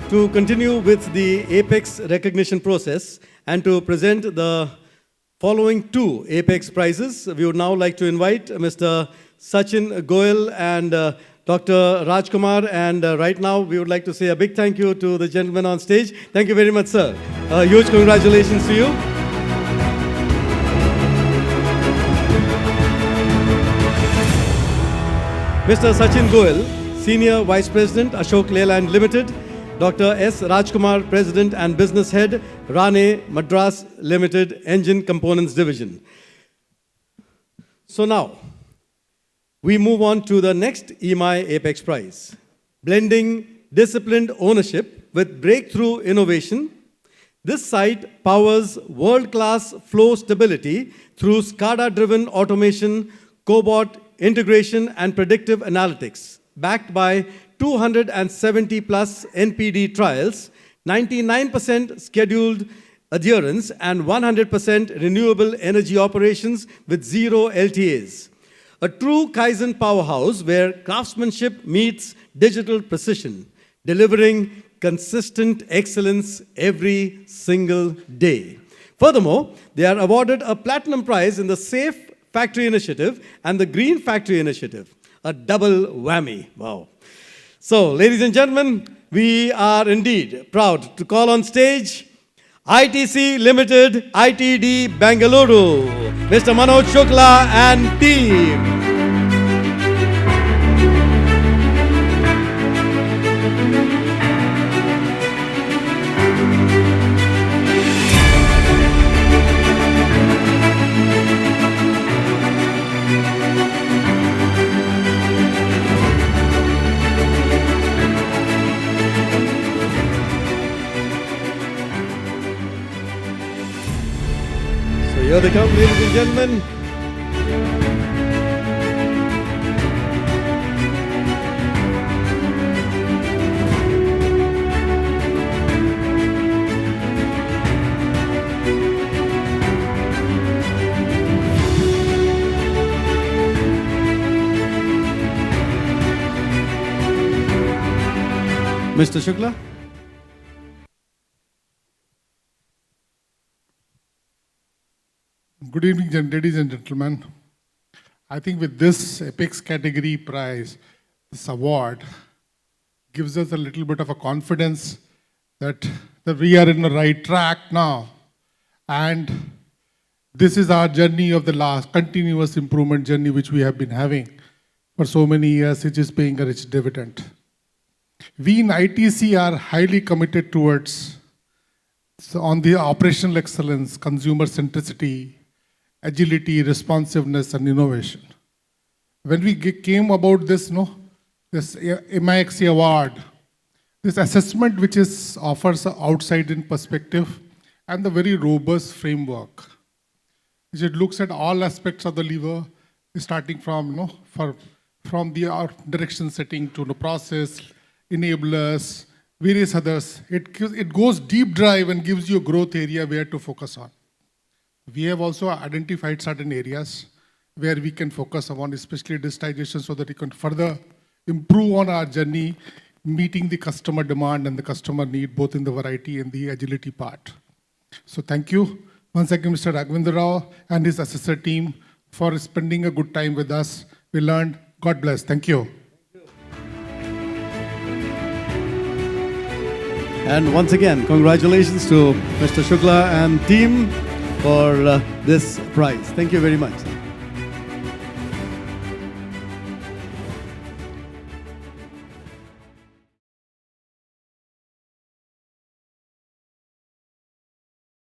to continue with the Apex recognition process and to present the following two Apex prizes, we would now like to invite Mr. Sachin Goyal and Dr. Rajkumar. And right now, we would like to say a big thank you to the gentleman on stage. Thank you very much, sir. Huge congratulations to you. Mr. Sachin Goyal, Senior Vice President, Itc Limited. Dr. S. Rajkumar, President and Business Head, Rane Madras Limited, Engine Components Division. So now, we move on to the next EMI Apex Prize. Blending disciplined ownership with breakthrough innovation. This site powers world-class flow stability through SCADA-driven automation, cobot integration, and predictive analytics, backed by 270 plus NPD trials, 99% scheduled adherence, and 100% renewable energy operations with zero LTAs. A true Kaizen powerhouse where craftsmanship meets digital precision, delivering consistent excellence every single day. Furthermore, they are awarded a platinum prize in the Safe Factory Initiative and the Green Factory Initiative. A double whammy. Wow. So, ladies and gentlemen, we are indeed proud to call on stage Itc Limited, ITD Bengaluru, Mr. Manoj Shukla and team. Here they come, ladies and gentlemen. Mr. Shukla. Good evening, ladies and gentlemen. I think with this Apex category prize, this award gives us a little bit of a confidence that we are in the right track now. And this is our journey of the last continuous improvement journey which we have been having for so many years, which is paying a rich dividend. We in ITC are highly committed towards on the operational excellence, consumer centricity, agility, responsiveness, and innovation. When we came about this, this MIXC award, this assessment which offers an outside-in perspective and the very robust framework, which it looks at all aspects of the lever, starting from from the direction setting to the process, enablers, various others. It goes deep dive and gives you a growth area where to focus on. We have also identified certain areas where we can focus on, especially digitization, so that we can further improve on our journey, meeting the customer demand and the customer need, both in the variety and the agility part. So thank you once again, Mr. Raghvendra Rao and his assessor team for spending a good time with us. We learned. God bless. Thank you. And once again, congratulations to Mr. Shukla and team for this prize. Thank you very much.